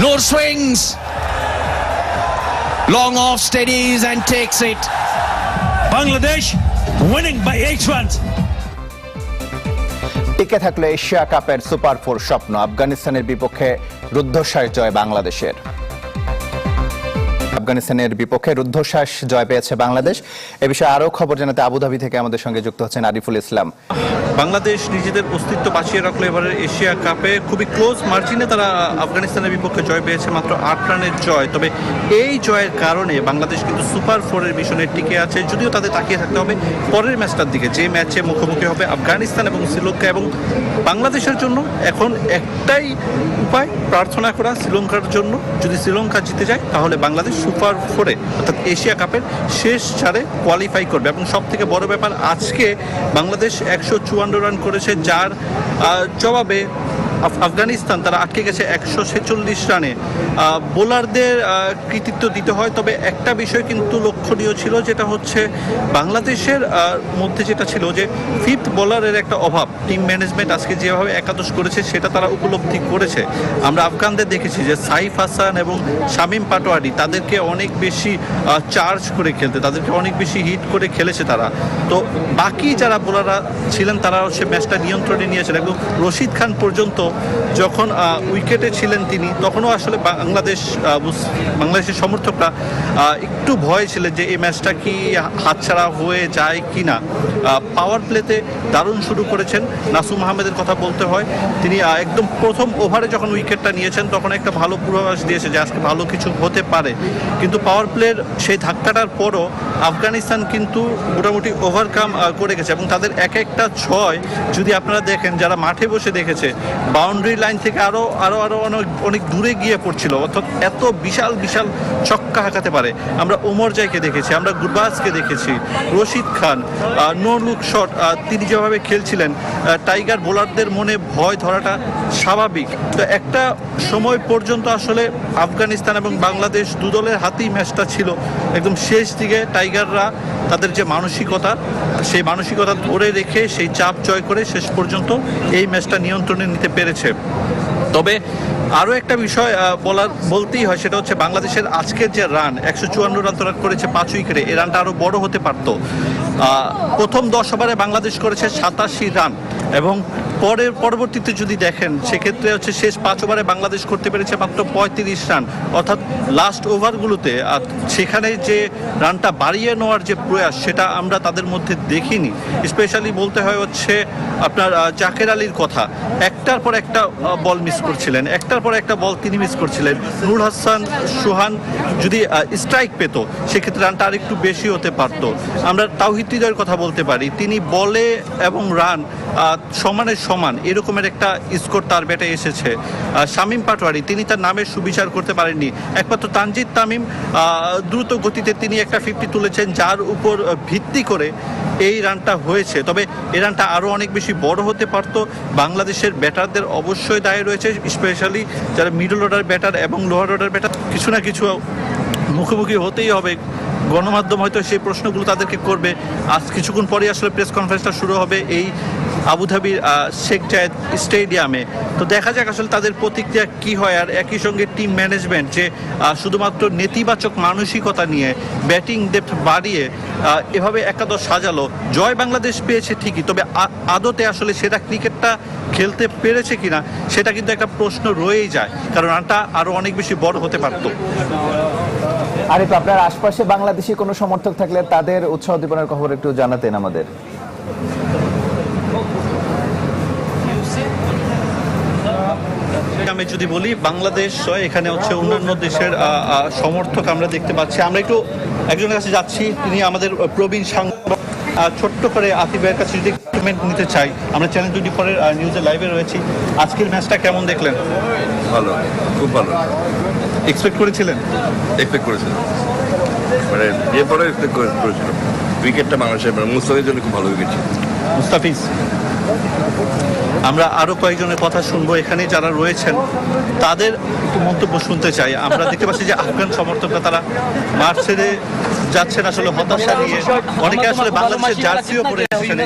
Noor swings. Long off, steadies and takes it. Bangladesh winning by 8 runs. টিকে থাকলে Asia কাপের super 4 স্বপ্ন। আফগানিস্তানের বিপক্ষে রুদ্ধশ্বাস জয় বাংলাদেশের। আফগানিস্তানের বিপক্ষে রুদ্ধশ্বাস জয় পেয়েছে বাংলাদেশ। এ বিষয়ে আরও খবর জানাতে আবুধাবি থেকে আমাদের সঙ্গে যুক্ত হচ্ছেন আরিফুল ইসলাম। বাংলাদেশ নিজেদের অস্তিত্ব বাঁচিয়ে রাখলো এবারের এশিয়া কাপে। খুবই ক্লোজ মার্জিনে তারা আফগানিস্তানের বিপক্ষে জয় পেয়েছে, মাত্র 8 রানের জয়। তবে এই জয়ের কারণে বাংলাদেশ কিন্তু সুপার 4-এর মিশনে টিকে আছে, যদিও তাদের তাকিয়ে থাকতে হবে পরের ম্যাচটার দিকে, যে ম্যাচে মুখোমুখি হবে আফগানিস্তান এবং শ্রীলঙ্কা। এবং বাংলাদেশের জন্য এখন একটাই উপায়, প্রার্থনা করা শ্রীলঙ্কার জন্য। যদি শ্রীলঙ্কা জিতে যায় তাহলে বাংলাদেশ সুপার 4-এ অর্থাৎ এশিয়া কাপের শেষ 4-এ কোয়ালিফাই করবে। এবং সব থেকে বড় ব্যাপার, আজকে বাংলাদেশ 154 রান করেছে, যার জবাবে আফগানিস্তান তারা আটকে গেছে 146 রানে। বোলারদের কৃতিত্ব দিতে হয়, তবে একটা বিষয় কিন্তু লক্ষণীয় ছিল, যেটা হচ্ছে বাংলাদেশের মধ্যে যেটা ছিল যে ফিফথ বোলারের একটা অভাব। টিম ম্যানেজমেন্ট আজকে যেভাবে একাদশ করেছে সেটা তারা উপলব্ধি করেছে। আমরা আফগানদের দেখেছি যে সাইফ হাসান এবং শামীম পাটোয়ারি তাদেরকে অনেক বেশি চার্জ করে খেলতে, তাদেরকে অনেক বেশি হিট করে খেলেছে তারা। তো বাকি যারা বোলাররা ছিলেন তারা হচ্ছে ম্যাচটা নিয়ন্ত্রণে নিয়েছেন। এবং রশিদ খান পর্যন্ত যখন উইকেটে ছিলেন তিনি, তখনও আসলে বাংলাদেশের সমর্থকরা একটু ভয় ছিলেন যে এই ম্যাচটা কি হাতছাড়া হয়ে যায় কি না। পাওয়ার প্লেতে দারুণ শুরু করেছেন নাসুম আহমেদের কথা বলতে হয়। তিনি একদম প্রথম ওভারে যখন উইকেটটা নিয়েছেন তখন একটা ভালো পূর্বাভাস দিয়েছে যে আজকে ভালো কিছু হতে পারে। কিন্তু পাওয়ার প্লের সেই ধাক্কাটার পরও আফগানিস্তান কিন্তু মোটামুটি ওভারকাম করে গেছে। এবং তাদের এক একটা ছয় যদি আপনারা দেখেন, যারা মাঠে বসে দেখেছে, বাউন্ডারি লাইন থেকে আরো অনেক দূরে গিয়ে পড়ছিল। অর্থাৎ এত বিশাল বিশাল ছক্কা হাঁকাতে পারে। আমরা ওমর জাইকে দেখেছি, আমরা গুরবাজকে দেখেছি, Rashid Khan, no look shot তিনি যেভাবে খেলছিলেন, টাইগার বোলারদের মনে ভয় ধরাটা স্বাভাবিক। তো একটা সময় পর্যন্ত আসলে আফগানিস্তান এবং বাংলাদেশ দুদলের হাতেই ম্যাচটা ছিল। একদম শেষ দিকে টাইগাররা তাদের যে মানসিকতা, সেই মানসিকতা ধরে রেখে সেই চাপ জয় করে শেষ পর্যন্ত এই ম্যাচটা নিয়ন্ত্রণে নিতে পেরেছে। তবে আরও একটা বিষয় বলতেই হয়, সেটা হচ্ছে বাংলাদেশের আজকের যে রান 154 রান তারা করেছে 5 উইকেটে, এই রানটা আরও বড় হতে পারত। প্রথম 10 ওভারে বাংলাদেশ করেছে 87 রান এবং পরবর্তীতে যদি দেখেন সেক্ষেত্রে হচ্ছে শেষ 5 ওভারে বাংলাদেশ করতে পেরেছে মাত্র 35 রান। অর্থাৎ লাস্ট ওভারগুলোতে সেখানে যে রানটা বাড়িয়ে নেওয়ার যে প্রয়াস, সেটা আমরা তাদের মধ্যে দেখিনি। স্পেশালি বলতে হয় হচ্ছে আপনার জাকের আলীর কথা, একটার পর একটা বল মিস করছিলেন, একটার পর একটা বল তিনি মিস করছিলেন। নুর হাসান সোহান যদি স্ট্রাইক পেত সেক্ষেত্রে রানটা আর একটু বেশি হতে পারত। আমরা তাওহিদ হৃদয়ের কথা বলতে পারি, তিনি বলে এবং রান সমানের সমান এরকমের একটা স্কোর তার ব্যাটে এসেছে। শামীম পাটোয়ারি তিনি তার নামের সুবিচার করতে পারেননি। একমাত্র তানজিদ তামিম দ্রুত গতিতে তিনি একটা 50 তুলেছেন, যার উপর ভিত্তি করে এই রানটা হয়েছে। তবে এই রানটা আরও অনেক বেশি বড় হতে পারত। বাংলাদেশের ব্যাটারদের অবশ্যই দায় রয়েছে, স্পেশালি যারা মিডল অর্ডার ব্যাটার এবং লোয়ার অর্ডার ব্যাটার, কিছু না কিছু মুখোমুখি হতেই হবে। গণমাধ্যম হয়তো সেই প্রশ্নগুলো তাদেরকে করবে। আজ কিছুক্ষণ পরেই আসলে প্রেস কনফারেন্সটা শুরু হবে এই আবুধাবির শেখ জায়েদ স্টেডিয়ামে। তো দেখা যাক আসলে তাদের প্রতিক্রিয়া কি হয়। আর একই সঙ্গে টিম ম্যানেজমেন্ট যে শুধুমাত্র নেতিবাচক মানসিকতা নিয়ে ব্যাটিং ডেপথ বাড়িয়ে এভাবে একাদশ সাজালো। জয় বাংলাদেশ পেয়েছে ঠিকই, তবে আদতে আসলে সেটা ক্রিকেটটা খেলতে পেরেছে কিনা সেটা কিন্তু একটা প্রশ্ন রয়েই যায়, কারণ রানটা আরও অনেক বেশি বড় হতে পারত। আরিফ, আপনার আশপাশে বাংলাদেশি কোনো সমর্থক থাকলে তাদের উৎসাহ উদ্দীপনার খবর একটু জানাতেন আমাদের। আমি যদি বলি বাংলাদেশ এখানে হচ্ছে অন্যান্য দেশের সমর্থক আমরা দেখতে পাচ্ছি। আমরা একটু একজনের কাছে যাচ্ছি, তিনি আমাদের প্রবীণ সাংবাদিক। ছোট্ট করে আতিফ ভাইয়ের কাছে যদি কমেন্ট নিতে চাই, আমরা চ্যানেল 24-এর নিউজে লাইভে রয়েছি। আজকের ম্যাচটা কেমন দেখলেন? ভালো, খুব ভালো। এক্সপেক্ট করেছিলেন? এক্সপেক্ট করেছিলাম, মানে এরপরে এক্সপেক্ট করেছিলাম। উইকেটটা বাংলাদেশের মুস্তাফিজের জন্য খুব ভালো উইকেট ছিল। মুস্তাফিজ, আমরা আরো কয়েকজনের কথা শুনবো এখানে যারা রয়েছেন, তাদের একটু মন্তব্য শুনতে চাই। আমরা দেখতে পাচ্ছি যে আফগান সমর্থকরা তারা মাঠ ছেড়ে যাচ্ছেন আসলে হতাশা নিয়ে। অনেকে আসলে বাংলাদেশের জার্সিও পরে এসেছেন।